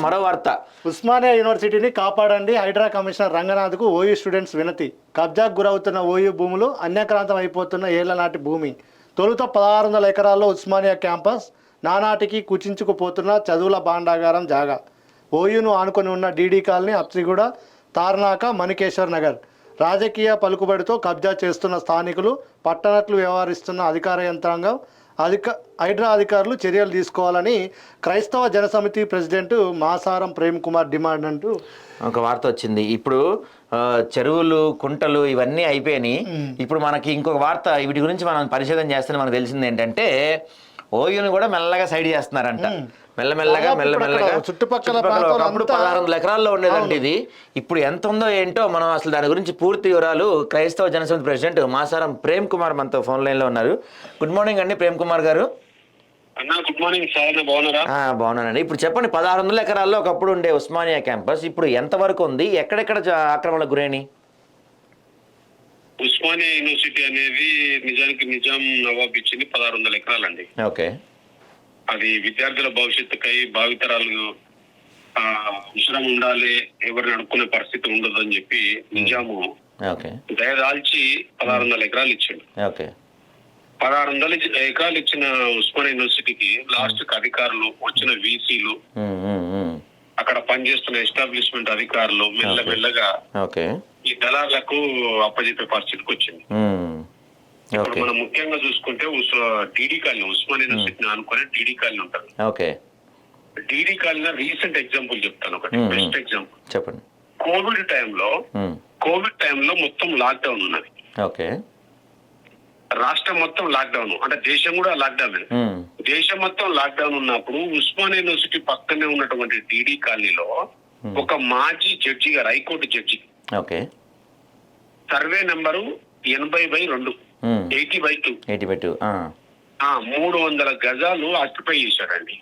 మరో వార్త. ఉస్మానియా యూనివర్సిటీని కాపాడండి, హైడ్రా కమిషనర్ రంగనాథ్కు ఓయూ స్టూడెంట్స్ వినతి. కబ్జాకు గురవుతున్న ఓయూ భూములు అన్యాక్రాంతం అయిపోతున్న ఏళ్ల నాటి భూమి. తొలుత 1600 ఎకరాల్లో ఉస్మానియా క్యాంపస్, నానాటికి కుచించుకుపోతున్న చదువుల భాండాగారం జాగా. ఓయూను ఆనుకొని ఉన్న డీడీ కాలనీ, అప్సిగూడ, తార్నాక, మణికేశ్వర్ నగర్. రాజకీయ పలుకుబడితో కబ్జా చేస్తున్న స్థానికులు, పట్టణట్లు వ్యవహరిస్తున్న అధికార యంత్రాంగం, హైడ్రా అధికారులు చర్యలు తీసుకోవాలని క్రైస్తవ జనసమితి ప్రెసిడెంట్ మాసారం ప్రేమ్ కుమార్ డిమాండ్ అంటూ ఒక వార్త వచ్చింది. ఇప్పుడు చెరువులు, కుంటలు ఇవన్నీ అయిపోయినాయి. ఇప్పుడు మనకి ఇంకొక వార్త, వీటి గురించి మనం పరిశోధన చేస్తే మనకు తెలిసింది ఏంటంటే ఓయూని కూడా మెల్లగా సైడ్ చేస్తున్నారంట. మెల్లమెల్లగా చుట్టుపక్కల అప్పుడు 1600 ఎకరాల్లో ఉండేదండి ఇది. ఇప్పుడు ఎంత ఉందో ఏంటో మనం అసలు దాని గురించి పూర్తి వివరాలు క్రైస్తవ జనసమితి ప్రెసిడెంట్ మాసారం ప్రేమ్ కుమార్ మనతో ఫోన్ లైన్లో ఉన్నారు. గుడ్ మార్నింగ్ అండి ప్రేమ్ కుమార్ గారు. గుడ్ మార్నింగ్ సార్, బాగున్నారా? బాగున్నానండి. ఇప్పుడు చెప్పండి, 1600 ఎకరాల్లో ఒకప్పుడు ఉండే ఉస్మానియా క్యాంపస్ ఇప్పుడు ఎంతవరకు ఉంది, ఎక్కడెక్కడ ఆక్రమణకు గురైన? ఉస్మానియా యూనివర్సిటీ అనేది నిజానికి నిజాం నవాబ్ ఇచ్చింది 1600 ఎకరాలండి. ఓకే. అది విద్యార్థుల భవిష్యత్తుకై భావితరాలు అవసరం ఉండాలి, ఎవరిని అడుక్కునే పరిస్థితి ఉండదు అని చెప్పి నిజాము దయదాల్చి 1600 ఎకరాలు ఇచ్చిండు. 1600 ఎకరాలు ఇచ్చిన ఉస్మానియా యూనివర్సిటీకి లాస్ట్ కి అధికారులు, వచ్చిన వీసీలు, అక్కడ పనిచేస్తున్న ఎస్టాబ్లిష్మెంట్ అధికారులు మెల్లమెల్లగా ఈ దళాలకు అప్పజెప్పే పరిస్థితికి వచ్చింది. ఇప్పుడు మనం ముఖ్యంగా చూసుకుంటే డీడీ కాలనీ, ఉస్మానియా యూనివర్సిటీని అనుకునే డీడీ కాలనీ ఉంటుంది. డీడీ కాలనీ రీసెంట్ ఎగ్జాంపుల్ చెప్తాను, ఒకటి బెస్ట్ ఎగ్జాంపుల్ చెప్పండి. కోవిడ్ టైంలో మొత్తం లాక్డౌన్ ఉన్నది. రాష్ట్రం మొత్తం లాక్డౌన్, అంటే దేశం కూడా లాక్డౌన్. దేశం మొత్తం లాక్డౌన్ ఉన్నప్పుడు ఉస్మానియా యూనివర్సిటీ పక్కనే ఉన్నటువంటి డీడీ కాలనీలో ఒక మాజీ జడ్జి గారు, హైకోర్టు జడ్జి, సర్వే నెంబరు 80/2, 80/2, 300 గజాలు ఆక్యుపై చేశాడండి.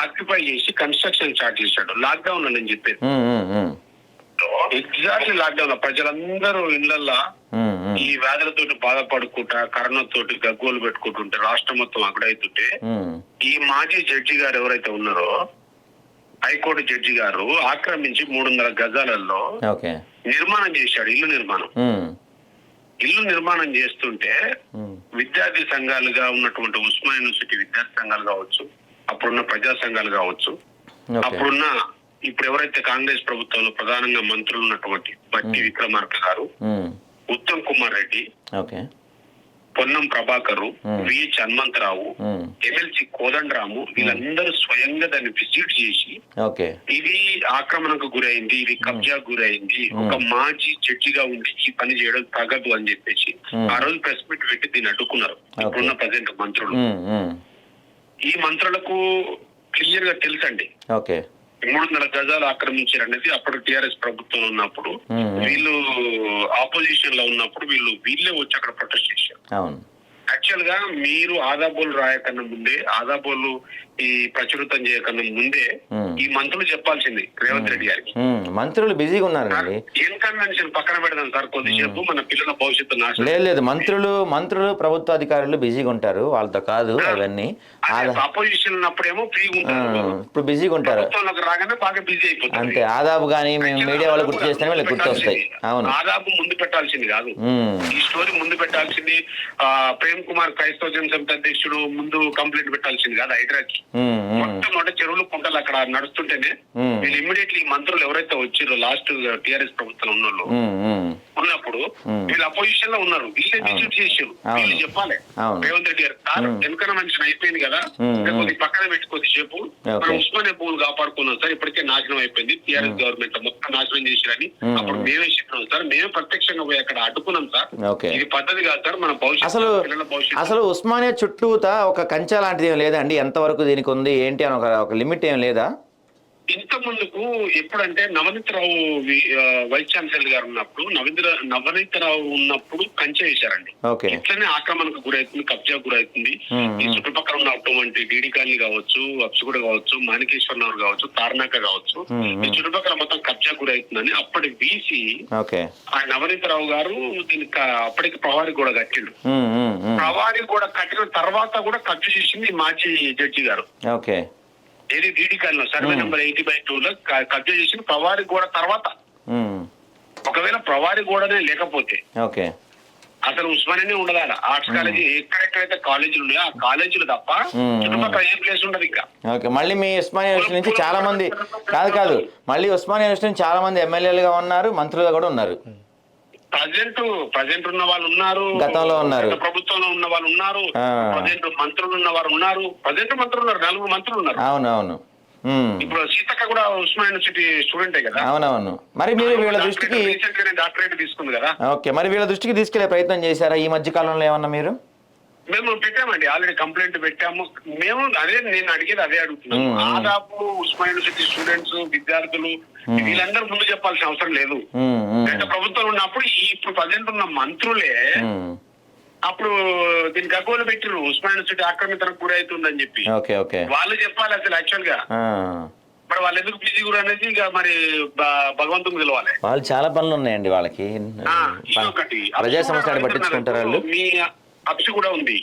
ఆక్యుపై చేసి కన్స్ట్రక్షన్ స్టార్ట్ చేశాడు. లాక్డౌన్ అని చెప్పేది ఎగ్జాక్ట్లీ లాక్డౌన్ లో ప్రజలందరూ ఇళ్లల్లో ఈ వ్యాధులతోటి బాధపడుకుంటా, కరోనా తోటి గగ్గోలు పెట్టుకుంటుంటే రాష్ట్రం మొత్తం అక్కడైతుంటే ఈ మాజీ జడ్జి గారు ఎవరైతే ఉన్నారో, హైకోర్టు జడ్జి గారు ఆక్రమించి 300 గజాలలో నిర్మాణం చేశాడు. ఇల్లు నిర్మాణం చేస్తుంటే విద్యార్థి సంఘాలుగా ఉన్నటువంటి ఉస్మానియా యూనివర్సిటీ విద్యార్థి సంఘాలు కావచ్చు, అప్పుడున్న ప్రజా సంఘాలు కావచ్చు, అప్పుడున్న ఇప్పుడు ఎవరైతే కాంగ్రెస్ ప్రభుత్వంలో ప్రధానంగా మంత్రులు ఉన్నటువంటి బట్టి విక్రమార్క గారు, ఉత్తమ్ కుమార్ రెడ్డి, పొన్నం ప్రభాకర్, విహెచ్ హనుమంతరావు, ఎమ్మెల్సీ కోదండరాము, వీళ్ళందరూ స్వయంగా దాన్ని విజిట్ చేసి ఇది ఆక్రమణకు గురైంది, ఇది కబ్జాకు గురైంది, ఒక మాజీ జడ్జిగా ఉండి ఈ పని చేయడం తగదు అని చెప్పేసి ఆ రోజు ప్రెస్ మీట్ పెట్టి దీన్ని అడ్డుకున్నారు ఇప్పుడున్న ప్రజెంట్ మంత్రులు. ఈ మంత్రులకు క్లియర్ గా తెలుసండి 300 గజాలు ఆక్రమించారు అనేది. అప్పుడు టిఆర్ఎస్ ప్రభుత్వం ఉన్నప్పుడు, వీళ్ళు ఆపోజిషన్ లో ఉన్నప్పుడు వీళ్ళే వచ్చి అక్కడ ప్రొటెస్ట్ చేశారు. యాక్చువల్ గా మీరు ఆదాబోలు రాయకన్నా ముందే, ఆదాబోలు ఈ ప్రచురితం చేయకన్నా ముందే ఈ మంత్రులు చెప్పాల్సింది రేవంత్ రెడ్డి గారికి. మంత్రులు బిజీగా ఉన్నారు. ఏం కన్వెన్షన్ పక్కన పెడదాం సార్, కొద్దిసేపు మన పిల్లల భవిష్యత్తు నాశనం. లేదు, మంత్రులు ప్రభుత్వ అధికారులు బిజీగా ఉంటారు, వాళ్ళతో కాదు అవన్నీ. అపోజిషన్ ఉన్నప్పుడేమో ఫ్రీగా ఉంటారు, ఇప్పుడు బిజీగా ఉంటారు, రాగానే బాగా బిజీ అయిపోతారు. అంతే. ఆదాబు కానీ మేము మీడియా వాళ్ళు గుర్తు చేస్తేనే వీళ్ళకి గుర్తొస్తాయి. అవును, ఆదాబు ముందు పెట్టాల్సింది కాదు, ఈ స్టోరీ ముందు పెట్టాల్సింది. ప్రేమ్ కుమార్ క్రైస్తవ జనసమితి అధ్యక్షుడు ముందు కంప్లైంట్ పెట్టాల్సింది కాదు హైడ్రాకి. మొత్తం అంటే చెరువులు, కుంటలు అక్కడ నడుస్తుంటేనే వీళ్ళు ఇమ్మీడియట్లీ మంత్రులు ఎవరైతే వచ్చారో లాస్ట్ టిఆర్ఎస్ ప్రభుత్వం ఉన్నప్పుడు వీళ్ళు అపోజిషన్ లో ఉన్నారు, వీళ్ళే డిస్ట్రిబ్యూట్ చేసారు. వీళ్ళు చెప్పాలి రేవంత్ రెడ్డి గారు, సార్ వెనకన మనిషిని అయిపోయింది కదా, కొద్ది పక్కన పెట్టి కొద్దిసేపు మనం ఉస్మానియా భూములు కాపాడుకున్నాం సార్, ఇప్పటికే నాశనం అయిపోయింది, టిఆర్ఎస్ గవర్నమెంట్ మొత్తం నాశనం చేసిరని అప్పుడు మేమే చెప్పినాం సార్, మేమే ప్రత్యక్షంగా పోయి అక్కడ అడ్డుకున్నాం సార్, ఇది పద్ధతి కాదు సార్, మన భవిష్యత్తు. అసలు ఉస్మానియా చుట్టూత ఒక కంచె లాంటిది ఏం లేదండి? ఎంతవరకు దీనికి ఉంది ఏంటి అని ఒక లిమిట్ ఏం లేదా? ఇంత ముందుకు ఎప్పుడంటే నవనీత్ రావు వైస్ ఛాన్సలర్ గారు ఉన్నప్పుడు, నవనీత్ రావు ఉన్నప్పుడు కంచె వేశారండి. ఇట్లనే ఆక్రమణకు గురవుతుంది, కబ్జాకు గురవుతుంది. ఈ చుట్టుపక్కల ఉన్నటువంటి డీడీ కాలనీ కావచ్చు, అప్సిగూడ కావచ్చు, మాణికేశ్వర నగర్ కావచ్చు, తార్నాక కావచ్చు, ఈ చుట్టుపక్కల మొత్తం కబ్జాకు గురవుతుందని అప్పటి బీసీ ఆ నవనీత్ రావు గారు దీనికి అప్పటికి ప్రవారి కూడా కట్టిండు. ప్రవారి కూడా కట్టిన తర్వాత కూడా కబ్జా చేసింది మాజీ జడ్జి గారు. ఏది డీడీ కాలనీలో సర్వే నెంబర్ 80/2 లో కబ్జా చేసిన ప్రవారి గోడ తర్వాత. ఒకవేళ ప్రవారి గోడనే లేకపోతే ఓకే, అసలు ఉస్మానియానే ఉండదు. ఆర్ట్స్ కాలేజీ ఎక్కడెక్కడైతే కాలేజీలు ఉన్నాయో ఆ కాలేజీలు తప్ప చుట్టుపక్కల ఏ ప్లేస్ ఉండదు ఇంకా. ఓకే. మళ్ళీ మీ ఉస్మానియా యూనివర్సిటీ నుంచి చాలా మంది కాదు మళ్ళీ ఉస్మానియా యూనివర్సిటీ నుంచి చాలా మంది ఎమ్మెల్యేలుగా ఉన్నారు, మంత్రులుగా కూడా ఉన్నారు. ప్రజెంట్ ఉన్న వాళ్ళు ఉన్నారు, గతంలో ఉన్నారు, ప్రభుత్వంలో ఉన్న వాళ్ళు ఉన్నారు, ప్రజెంట్ మంత్రులు ఉన్న వారు ఉన్నారు, ప్రజెంట్ మంత్రులు ఉన్నారు, 4 మంత్రులు ఉన్నారు. అవునవును. ఇప్పుడు సీతక్క కూడా ఉస్మానియా యూనివర్సిటీ స్టూడెంటే కదా. అవునవును. మరి మీరు వీళ్ళ దృష్టికి డాక్టరేట్ తీసుకుంది కదా. ఓకే, మరి వీళ్ళ దృష్టికి తీసుకెళ్లే ప్రయత్నం చేశారా ఈ మధ్య కాలంలో ఏమన్నా మీరు? మేము పెట్టామండి, ఆల్రెడీ కంప్లైంట్ పెట్టాము. మేము నేను అడిగేది అదే అడుగుతున్నాము. దాదాపు ఉస్మానియా యూనివర్సిటీ స్టూడెంట్స్, విద్యార్థులు వీళ్ళందరూ ముందు చెప్పాల్సిన అవసరం లేదు. గత ప్రభుత్వం ఉన్నప్పుడు ఇప్పుడు ప్రజెంట్ ఉన్న మంత్రులే అప్పుడు దీనికి గగ్గోలు పెట్టిరు ఉస్మానియా యూనివర్సిటీ ఆక్రమితలకు గురవుతుందని చెప్పి. వాళ్ళు చెప్పాలి అసలు యాక్చువల్ గా. మరి వాళ్ళు ఎందుకు బిజీ కూడా అనేది ఇక మరి భగవంతుని పిలవాలి. వాళ్ళు చాలా పనులు ఉన్నాయండి వాళ్ళకి. ఇంకొకటి ప్రజా సమస్యలు పట్టించుకుంటారు వాళ్ళు. మీ అప్సిగూడ ఉంది,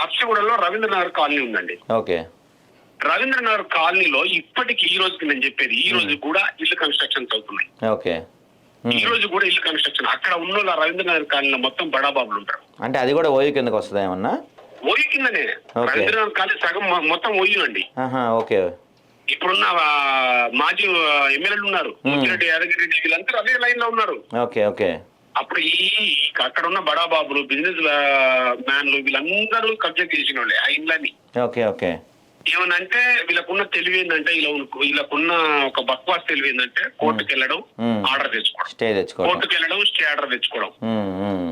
అప్సిగూడలో రవీంద్రనగర్ కాలనీ ఉందండి. ఓకే, రవీంద్రనగర్ కాలనీలో ఇప్పటికి ఈ రోజుకి నేను చెప్పేది ఈ రోజు కూడా ఇల్లు కన్స్ట్రక్షన్స్ అవుతున్నాయి. ఓకే, ఈ రోజు కూడా ఇల్లు కన్స్ట్రక్షన్ అక్కడ ఉన్న రవీంద్రనగర్ కాలనీలో మొత్తం బడాబాబులు ఉంటారు. అంటే అది కూడా ఓయూ కిందకి వస్తుంది ఏమన్నా? ఓయూ కిందనే రవీంద్రనగర్ కాలనీ సగం మొత్తం ఓయూ అండి. ఓకే. ఇప్పుడున్న మాజీ ఎమ్మెల్యేలు ఉన్నారు, ముచ్చిరెడ్డి, యాదగిరి రెడ్డి, వీళ్ళందరూ అదే లైన్ లో ఉన్నారు. Okay okay. అప్పుడు అక్కడ ఉన్న బడాబాబులు, బిజినెస్ మ్యాన్లు వీళ్ళందరూ కబ్జా చేసిన వాళ్ళే ఆ ఇండ్లని. Okay okay. ఏమనంటే వీళ్ళకున్న తెలివి ఏంటంటే వీళ్ళకున్న ఒక బక్వాస్ తెలివి ఏంటంటే కోర్టుకు వెళ్ళడం, ఆర్డర్ తెచ్చుకోవడం, కోర్టుకు వెళ్ళడం, స్టే ఆర్డర్ తెచ్చుకోవడం,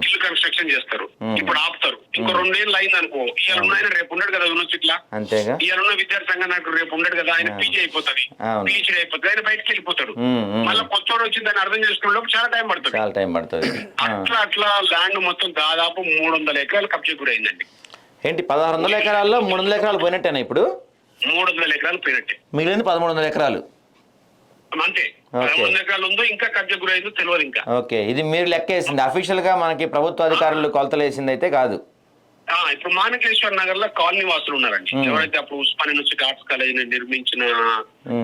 ఇల్లు కన్స్ట్రక్షన్ చేస్తారు. ఇప్పుడు ఆపుతారు. ఇంకో 2 ఏళ్ళు అయింది అనుకో, ఇవాళ ఉన్న రేపు ఉన్నాడు కదా యూనివర్సిటీలో, ఇవాళ ఉన్న విద్యార్థి సంఘం నాకు రేపు ఉన్నాడు కదా, ఆయన పీజీ అయిపోతుంది, పీహెచ్డీ అయిపోతుంది, ఆయన బయటకు వెళ్ళిపోతాడు. మళ్ళీ కొత్తోడు వచ్చి దాన్ని అర్థం చేసుకునే చాలా టైం పడుతుంది. అట్లా ల్యాండ్ మొత్తం దాదాపు 300 ఎకరాలు కబ్జా గురైందండి. ఏంటి 1600 ఎకరాల్లో 300 ఎకరాలు పోయినట్టేనా ఇప్పుడు? 300 ఎకరాలు పోయినట్టే, మిగిలింది 1300 ఎకరాలు అంతే. 1300 ఎకరాలు ఉందో ఇంకా కబ్జా గురైందో తెలియదు ఇంకా. ఓకే, ఇది మీరు లెక్క వేసింది అఫీషియల్ గా, మనకి ప్రభుత్వ అధికారులు కొలతలు వేసింది అయితే కాదు. ఇప్పుడు మాణికేశ్వర నగర్ లో కాలనీ వాసులు ఉన్నారండి. ఎవరైతే అప్పుడు ఉస్మానియా యూనివర్సిటీ ఆర్ట్స్ కాలేజ్ నిర్మించిన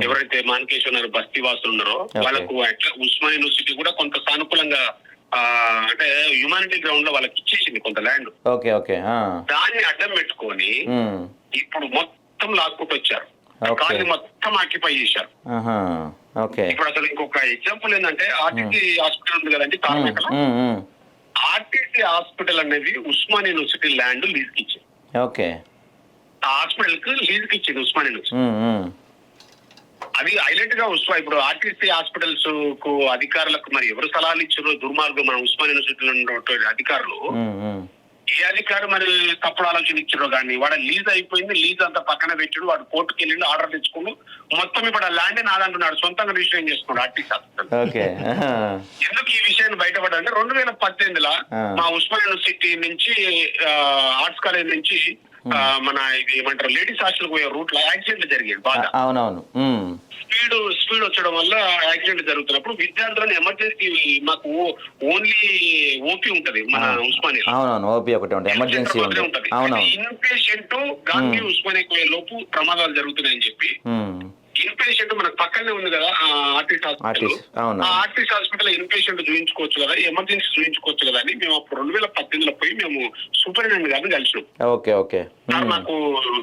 ఎవరైతే మాణికేశ్వర నగర్ బస్తీ వాసులు ఉన్నారో వాళ్ళకు అట్లా ఉస్మానియా యూనివర్సిటీ కూడా కొంత సానుకూలంగా అంటే హ్యూమానిటీ గ్రౌండ్ లో వాళ్ళకి ఇచ్చేసింది కొంత ల్యాండ్. Okay okay. దాన్ని అడ్డం పెట్టుకొని ఇప్పుడు మొత్తం లాక్కుంటూ వచ్చారు, కాలనీ మొత్తం ఆక్యుపై చేశారు. ఇప్పుడు అసలు ఇంకొక ఎగ్జాంపుల్ ఏంటంటే ఆర్టీసీ హాస్పిటల్ ఉంది కదండి తార్నాకలో, ఆర్టీసీ హాస్పిటల్ అనేది ఉస్మానియా యూనివర్సిటీ ల్యాండ్ లీజ్ కి ఇచ్చింది. ఓకే, ఆ హాస్పిటల్ కి లీజ్ కి ఇచ్చింది ఉస్మానియా యూనివర్సిటీ. అది హైలైట్ గా ఇప్పుడు ఆర్టీసీ హాస్పిటల్స్ కు అధికారులకు మరి ఎవరు సలహాలు ఇచ్చారో దుర్మార్గం. మన ఉస్మానియా యూనివర్సిటీలో ఉన్నటువంటి అధికారులు ఏ అధికారులు మరి తప్పుడు ఆలోచన ఇచ్చారో కానీ వాడు లీజ్ అయిపోయింది, లీజ్ అంతా పక్కన పెట్టాడు, వాడు కోర్టుకు వెళ్ళి ఆర్డర్ తెచ్చుకోడు, మొత్తం ఇప్పుడు ఆ ల్యాండ్ నాదంటున్నాడు, సొంతంగా రిజిస్ట్రేషన్ చేసుకున్నాడు ఆర్టీసీ హాస్పిటల్. ఎందుకు ఈ విషయాన్ని బయటపడాలంటే 2018లో మా ఉస్మానియా యూనివర్సిటీ నుంచి ఆర్ట్స్ కాలేజ్ నుంచి మన ఇది ఏమంటారు లేడీస్ హాస్టల్ పోయే రూట్ లో యాక్సిడెంట్ జరిగేది బాగా. అవునవును. స్పీడ్ వచ్చడం వల్ల యాక్సిడెంట్ జరుగుతున్నప్పుడు విద్యార్థులను ఎమర్జెన్సీ, మాకు ఓన్లీ ఓపీ ఉంటది మన ఉస్మానియా, ఎమర్జెన్సీ ఉంటది. ఇన్పేషెంట్ గాంధీ ఉస్మానియా పోయే లోపు ప్రమాదాలు జరుగుతున్నాయని చెప్పి ఇన్పేషెంట్ మనకు పక్కనే ఉంది కదా ఆర్టీసీ హాస్పిటల్, ఆ ఆర్టీసీ హాస్పిటల్ ఇన్పేషెంట్ చూపించుకోవచ్చు కదా, ఎమర్జెన్సీ చూపించుకోవచ్చు కదా అని మేము అప్పుడు 2018లో పోయి మేము సూపరింటెండెంట్ గారిని కలిసినాం. Okay okay. మాకు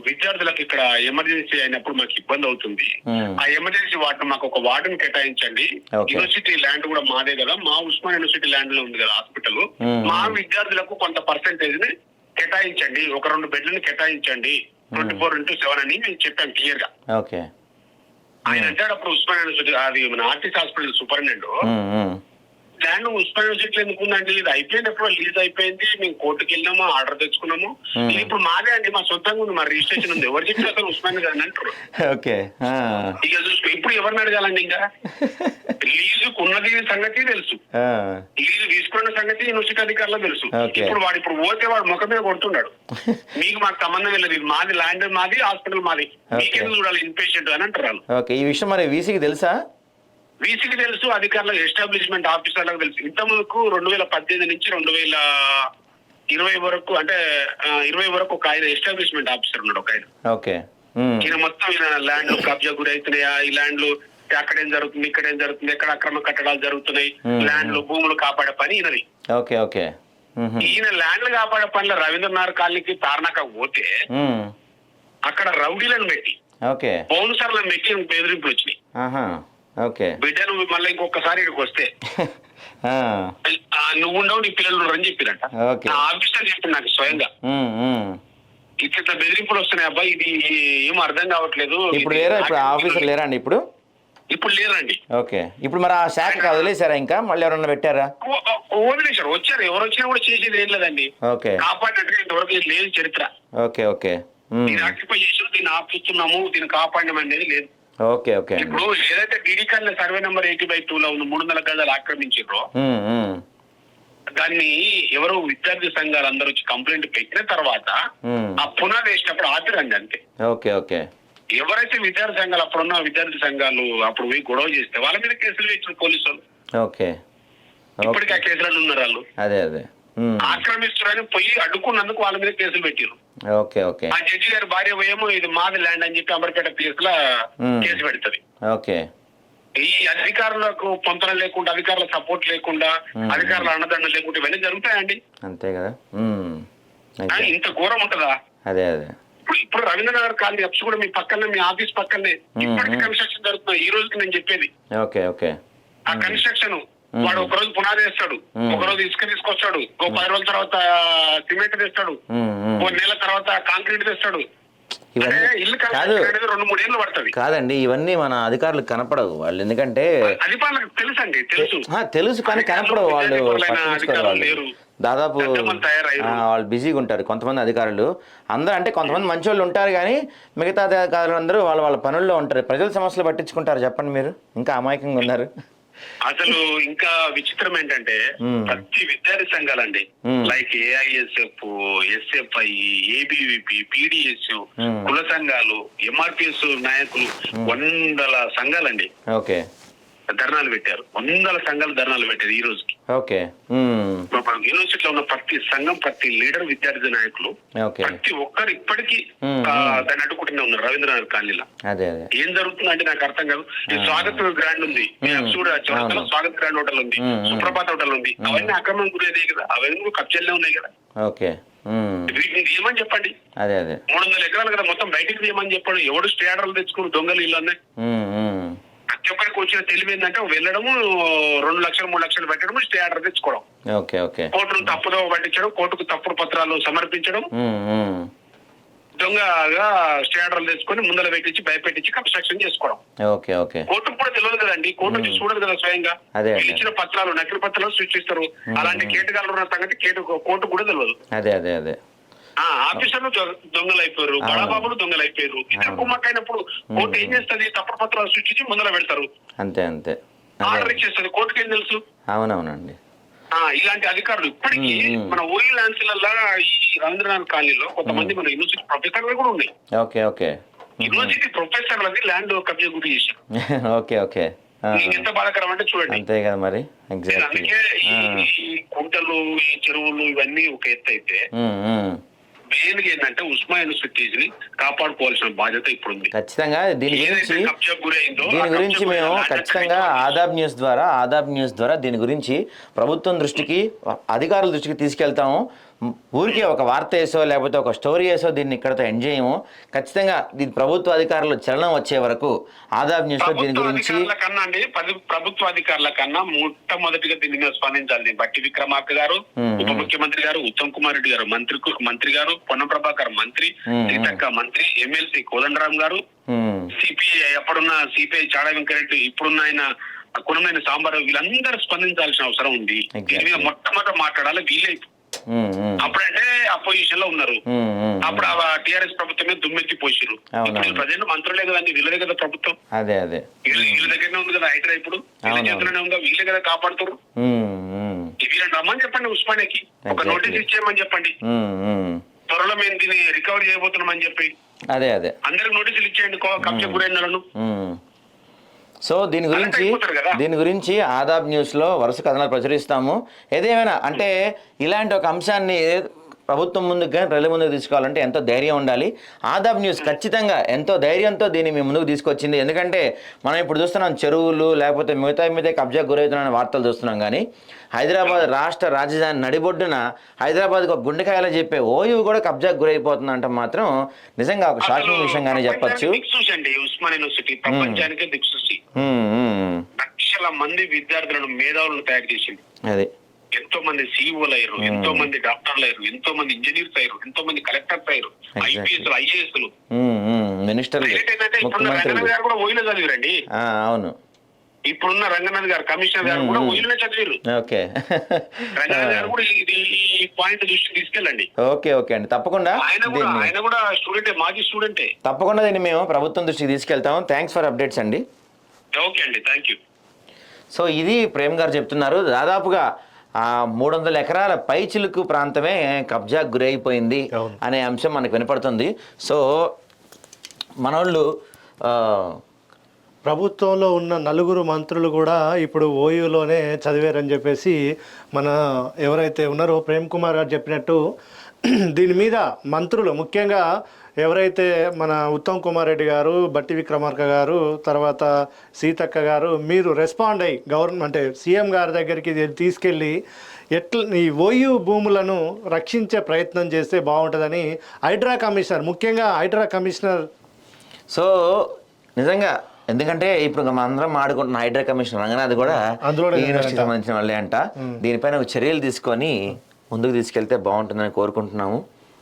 విద్యార్థులకు ఇక్కడ ఎమర్జెన్సీ అయినప్పుడు మాకు ఇబ్బంది అవుతుంది, ఆ ఎమర్జెన్సీ వార్డు మాకు ఒక వార్డును కేటాయించండి, యూనివర్సిటీ ల్యాండ్ కూడా మాదే కదా, మా ఉస్మానియా యూనివర్సిటీ ల్యాండ్ లో ఉంది కదా హాస్పిటల్, మా విద్యార్థులకు కొంత పర్సెంటేజ్ ని కేటాయించండి, ఒక 2 బెడ్లను కేటాయించండి 24/7 అని మేము చెప్పాం క్లియర్ గా. ఓకే. ఆయన అంటాడు అప్పుడు ఉస్మానియా యూనివర్సిటీ అది మన RTC hospital superintendent land Osmania university ఎందుకు ఉందండి, ఇది అయిపోయినప్పుడు లీజ్ అయిపోయింది, మేము కోర్టుకు వెళ్ళినాము, ఆర్డర్ తెచ్చుకున్నాము, ఇది ఇప్పుడు మాదే అండి, మా సొంతంగా ఉంది, మా రిజిస్ట్రేషన్ ఉంది, ఎవరు చెప్పి అసలు ఉస్మానియా గారిని అంటారు. ఇక చూసుకో ఇప్పుడు ఎవరిని అడగాలండి, ఇంకా లీజుకు ఉన్నది సంగతి తెలుసు, లీజు తీసుకున్న సంగతి యూనివర్సిటీ అధికారులకు తెలుసు. ఇప్పుడు వాడు పోతే వాడు ముఖం మీద కొడుతున్నాడు, మీకు మాకు సంబంధం వెళ్ళదు, ఇది మాది ల్యాండ్ మాది హాస్పిటల్ మాది, మీకెందుకు చూడాలి ఇన్పేషెంట్ అని అంటారు. ఈ విషయం మరి వీసీకి తెలుసా? వీసీకి తెలుసు, అధికారులకు ఎస్టాబ్లిష్మెంట్ ఆఫీసర్లకు తెలుసు. ఇంతకుముందుకు 2018 నుంచి 2020 వరకు అంటే 20 వరకు ఒక ఆయన ఎస్టాబ్లిష్మెంట్ ఆఫీసర్ ఉన్నాడు ఒక ఆయన. ఓకే. ఈయన మొత్తం ఈయన ల్యాండ్లు కబ్జా గురి అవుతున్నాయా, ఈ ల్యాండ్లు అక్కడేం జరుగుతుంది, ఇక్కడేం జరుగుతుంది, ఎక్కడ అక్రమ కట్టడాలు జరుగుతున్నాయి, ల్యాండ్లు భూములు కాపాడే పని ఈయనది. Okay okay. ఈయన ల్యాండ్లు కాపాడే పనిలో రవీంద్రనాథ్ కాలనీకి తార్నాక పోతే అక్కడ రౌడీలను పెట్టి ఓకే బౌన్సర్లను పెట్టి బెదిరింపులు వచ్చినాయి. ఓకే. బిడ్డ నువ్వు మళ్ళీ ఇంకొకసారి ఇక్కడికి వస్తే నువ్వు ఉండవు, నీ పిల్లలు అని చెప్పినట్ట. నా ఆఫీసర్ చెప్పింది నాకు స్వయంగా, ఇట్లా బెదిరింపులు వస్తున్నాయి అబ్బాయి, ఇది ఏం అర్థం కావట్లేదు. ఇప్పుడు లేరా? ఇప్పుడు ఆఫీసర్ లేరా అండి? ఇప్పుడు లేరండి. ఓకే. ఇప్పుడు మరి ఆ శాఖ వదిలేసారా? ఇంకా మళ్ళీ ఎవరన్నా పెట్టారా? వదిలేశారు. వచ్చారు, ఎవరు వచ్చినా కూడా చేసేది ఏం లేదండి. ఓకే. కాపాడినట్టుగా ఇంతవరకు లేదు చరిత్ర. Okay okay. దీన్ని ఆక్యుపై చేసి దీన్ని ఆపిస్తున్నాము, దీన్ని కాపాడడం అనేది లేదు. Okay okay. ఇప్పుడు ఏదైతే డీడీ కాలనీ సర్వే నెంబర్ 80/2 లో ఉన్న 300 గజాలు ఆక్రమించారో దాన్ని ఎవరు విద్యార్థి సంఘాలు అందరూ వచ్చి కంప్లైంట్ పెట్టిన తర్వాత ఆ పునాది వేసినప్పుడు ఆపిరండి అంతే. Okay okay. ఎవరైతే విద్యార్థి సంఘాలు అప్పుడున్న విద్యార్థి సంఘాలు అప్పుడు పోయి గొడవ చేస్తే వాళ్ళ మీద కేసులు వేసిన పోలీసులు. ఓకే. ఇప్పటికీ ఆ కేసులలో ఉన్నారు వాళ్ళు. అదే అదే. ఆక్రమిస్తున్నారని పోయి అడ్డుకున్నందుకు వాళ్ళ మీద కేసులు పెట్టారు. Okay okay. ఆ జడ్జి గారి భార్య పోయేమో ఇది మాది ల్యాండ్ అని చెప్పి అంబర్పేట పిఎస్ లా కేసు పెడుతుంది. ఓకే. ఈ అధికారులకు పొంతన లేకుండా, అధికారుల సపోర్ట్ లేకుండా, అధికారుల అన్నదండ లేకుండా ఇవన్నీ జరుగుతాయండి. అంతే కదా. ఇంత ఘోరం ఉంటుందా? అదే అదే. ఇప్పుడు రవీంద్రనగర్ కాలనీ అప్స్ కూడా మీ పక్కనే, మీ ఆఫీస్ పక్కనే ఇప్పటికీ కన్స్ట్రక్షన్ జరుగుతుంది. ఈ రోజుకి నేను చెప్పేది ఓకే ఓకే. ఆ కన్స్ట్రక్షన్ వాడు ఒక రోజు పునాది వేస్తాడు, ఒక రోజు ఇసుక తీసుకొస్తాడు, ఒక 10 రోజుల తర్వాత సిమెంట్ తెస్తాడు, ఒక నెల తర్వాత కాంక్రీట్ తెస్తాడు. ఇల్లు కన్స్ట్రక్షన్ 2-3 ఏళ్ళు పడుతుంది. కాదండి, ఇవన్నీ మన అధికారులకు కనపడవు వాళ్ళు, ఎందుకంటే అధికారులకు తెలుసండి, తెలుసు కానీ కనపడవు వాళ్ళు. దాదాపు వాళ్ళు బిజీగా ఉంటారు కొంతమంది అధికారులు. అందరూ అంటే కొంతమంది మంచి వాళ్ళు ఉంటారు కానీ మిగతా అధికారులు అందరూ వాళ్ళ వాళ్ళ పనుల్లో ఉంటారు. ప్రజల సమస్యలు పట్టించుకుంటారు చెప్పండి మీరు? ఇంకా అమాయకంగా ఉన్నారు. అసలు ఇంకా విచిత్రం ఏంటంటే ప్రతి విద్యార్థి సంఘాలండి, like AISF, SFI, ABVP, PDS, కుల సంఘాలు, ఎంఆర్పిఎస్ నాయకులు 100 సంఘాలండి ఓకే ధర్నాలు పెట్టారు. 100 సంఘాలు ధర్నాలు పెట్టారు ఈ రోజుకి. ఓకే. యూనివర్సిటీలో ఉన్న ప్రతి సంఘం, ప్రతి లీడర్, విద్యార్థి నాయకులు ప్రతి ఒక్కరు ఇప్పటికీ దాన్ని అడ్డుకుంటూనే ఉన్నారు రవీంద్రనాథ్ కాలనీలో. ఏం జరుగుతుంది అంటే నాకు అర్థం కాదు. ఈ స్వాగత్ గ్రాండ్ ఉంది, స్వాగత్ గ్రాండ్ హోటల్ ఉంది, సుప్రభాత్ హోటల్ ఉంది, అవన్నీ అక్రమం గురేదే కదా, అవన్నీ కబ్జాలే ఉన్నాయి కదా. ఓకే. వీటిని తీయమని చెప్పండి. 300 ఎకరాలు కదా, మొత్తం బయటికి తీయమని చెప్పండి. ఎవడు స్టే ఆర్డర్లు తెచ్చుకుని దొంగలు ఇల్లు అన్నాయి. ప్రతి ఒక్కరికి వచ్చిన తెలివి ఏంటంటే వెళ్ళడము, 2 లక్షలు 3 లక్షలు పెట్టడం, స్టే ఆర్డర్ తెచ్చుకోవడం, కోర్టును తప్పుదో పట్టించడం, కోర్టుకు తప్పుడు పత్రాలు సమర్పించడం, దొంగగా స్టే ఆర్డర్లు తెచ్చుకొని ముందర పెట్టించి భయపెట్టించి కన్స్ట్రక్షన్ చేసుకోవడం. కోర్టుకు కూడా తెలియదు కదండి, కోర్టు చూడదు కదా స్వయంగా. వీళ్ళు ఇచ్చిన పత్రాలు నకిలీ పత్రాలు సృష్టిస్తారు. అలాంటి కేటుగాళ్ళు ఉన్న సంగతి కోర్టు కూడా తెలియదు. ఆఫీసర్లు దొంగలు అయిపోయారు, బడాబాబులు దొంగలు అయిపోయారు. ఇద్దరు కుమ్మక్కైనప్పుడు కోర్టు ఏం చేస్తుంది? తప్పుడు పత్రాలు సృష్టించి ముందర పెడతారు, అంతే అంతే ఆర్డర్ ఇచ్చేస్తుంది. కోర్టుకి ఏం తెలుసు? అవునవునండి. ఇలాంటి అధికారులు ఇప్పటికీ మన ఓయి ల్యాండ్స్లలో ఈ రవీంద్రనాథ్ కాలనీలో కొంతమంది మన యూనివర్సిటీ ప్రొఫెసర్లు కూడా ఉన్నాయి. యూనివర్సిటీ ప్రొఫెసర్లది ల్యాండ్ కబ్జా గురి చేశారు. ఎంత బాధాకరం అంటే చూడండి. అంతే కదా మరి. అందుకే ఈ కుంటలు, ఈ చెరువులు ఇవన్నీ ఒక ఎత్తు అయితే మెయిన్ గా ఏంటంటే ఉస్మానియా యూనివర్సిటీని కాపాడుకోవాల్సిన బాధ్యత ఇప్పుడు ఉంది. ఖచ్చితంగా దీని గురించి మేము ఖచ్చితంగా ఆదాబ్ న్యూస్ ద్వారా దీని గురించి ప్రభుత్వం దృష్టికి, అధికారుల దృష్టికి తీసుకెళ్తాము. ఊరికే ఒక వార్త వేసో లేకపోతే ఒక స్టోరీ వేసో దీన్ని ఇక్కడతో ఎండ్ చేయము. ఖచ్చితంగా దీని ప్రభుత్వ అధికారులు చలనం వచ్చే వరకు ఆదాబ్ న్యూస్ లో దీని గురించి ప్రభుత్వ అధికారుల కన్నా మొట్టమొదటిగా దీని మీద స్పందించాలి. బట్టి విక్రమార్క గారు, ఉప ముఖ్యమంత్రి గారు, ఉత్తమ్ కుమార్ రెడ్డి గారు మంత్రి గారు, పొన్నం ప్రభాకర్ మంత్రి, సీతక్క మంత్రి, ఎమ్మెల్సీ కోదండరాం గారు, సిపిఐ అప్పుడున్న సిపిఐ చాడా వెంకరెడ్డి, ఇప్పుడున్న ఆయన కులమైన సాంబారు, వీళ్ళందరూ స్పందించాల్సిన అవసరం ఉంది. దీని మీద మొట్టమొదటి మాట్లాడాలి వీళ్ళే. అప్పుడంటే అపోజిషన్ లో ఉన్నారు, అప్పుడు టిఆర్ఎస్ ప్రభుత్వమే దుమ్మెత్తి పోసిరు. ఇప్పుడు ప్రజెంట్ మంత్రులే కదండి, వీళ్ళదే కదా ప్రభుత్వం, వీళ్ళ దగ్గరనే ఉంది కదా హైడ్రా. ఇప్పుడు వీళ్ళ చేతుల్లోనే ఉందా, వీళ్ళే కదా కాపాడుతారు. వీళ్ళని రమ్మని చెప్పండి, ఉస్మానియాకి ఒక నోటీస్ ఇచ్చేయమని చెప్పండి. త్వరలో మేము దీన్ని రికవరీ చేయబోతున్నామని చెప్పి అందరికి నోటీసులు ఇచ్చేయండి కబ్జా గురైన. సో దీని గురించి ఆదాబ్ న్యూస్లో వరుస కథనాలు ప్రచురిస్తాము. ఏదేమైనా అంటే ఇలాంటి ఒక అంశాన్ని ప్రభుత్వం ముందుకు కానీ ప్రజల ముందుకు తీసుకోవాలంటే ఎంతో ధైర్యం ఉండాలి. ఆదాబ్ న్యూస్ ఖచ్చితంగా ఎంతో ధైర్యంతో దీన్ని మీ ముందుకు తీసుకొచ్చింది. ఎందుకంటే మనం ఇప్పుడు చూస్తున్నాం చెరువులు లేకపోతే మిగతా కబ్జా గురవుతున్న వార్తలు చూస్తున్నాం. కానీ హైదరాబాద్ రాష్ట్ర రాజధాని నడిబొడ్డున హైదరాబాద్కి ఒక గుండెకాయలా చెప్పే ఓయూ కూడా కబ్జాకు గురైపోతుందంటే మాత్రం నిజంగా ఒక షాకింగ్ విషయంగానే చెప్పచ్చు. దిక్సూచండి ఉస్మాన్ యూనివర్సిటీ, ప్రపంచానికే దిక్సూచి. లక్షల మంది విద్యార్థులను మేధావులను తయారు చేసింది. అదే ఎంతో మంది సీఈఓలు అయ్యారు, ఎంతో మంది డాక్టర్లు అయ్యారు, ఎంతో మంది ఇంజనీర్స్ అయ్యారు, ఎంతో మంది కలెక్టర్స్ అయ్యారు, ఐపీఎస్ ఐఏఎస్ మినిస్టర్లు, ఇప్పుడున్న రంగనాథ్ గారు కూడా ఓయిలో చదివిరండి. అవును, ఇప్పుడున్న రంగనాథ్ గారు కమిషనర్ గారు కూడా ఓయిలోనే చదివారు. ఓకే, రంగనాథ్ గారు కూడా ఈ పాయింట్ దృష్టికి తీసుకెళ్ళండి. ఓకే ఓకే అండి, తప్పకుండా ఆయన కూడా స్టూడెంటే, మాజీ స్టూడెంటే. తప్పకుండా దీన్ని మేము ప్రభుత్వం దృష్టికి తీసుకెళ్తాము. థ్యాంక్స్ ఫర్ అప్డేట్స్ అండి. ఓకే అండి, థ్యాంక్ యూ. సో ఇది ప్రేమ్ గారు చెప్తున్నారు. దాదాపుగా 300 ఎకరాల పైచిలుకు ప్రాంతమే కబ్జాకు గురైపోయింది అనే అంశం మనకు వినపడుతుంది. సో మనోళ్ళు ప్రభుత్వంలో ఉన్న 4 మంత్రులు కూడా ఇప్పుడు ఓయూలోనే చదివారని చెప్పేసి మన ఎవరైతే ఉన్నారో ప్రేమ్ కుమార్ గారు చెప్పినట్టు దీని మీద మంత్రులు ముఖ్యంగా ఎవరైతే మన ఉత్తమ్ కుమార్ రెడ్డి గారు, బట్టి విక్రమార్క గారు, తర్వాత సీతక్క గారు మీరు రెస్పాండ్ అయ్యి గవర్నమెంట్ సీఎం గారి దగ్గరికి తీసుకెళ్ళి ఎట్లా ఈ ఓయూ భూములను రక్షించే ప్రయత్నం చేస్తే బాగుంటుందని హైడ్రా కమిషనర్, ముఖ్యంగా హైడ్రా కమిషనర్. సో నిజంగా ఎందుకంటే ఇప్పుడు మనం అందరం ఆడుకుంటున్న హైడ్రా కమిషనర్ రంగనాథ్ కూడా యూనివర్సిటీకి సంబంధించిన వాళ్ళే అంట. దీనిపైన చర్యలు తీసుకొని ముందుకు తీసుకెళ్తే బాగుంటుందని కోరుకుంటున్నాము.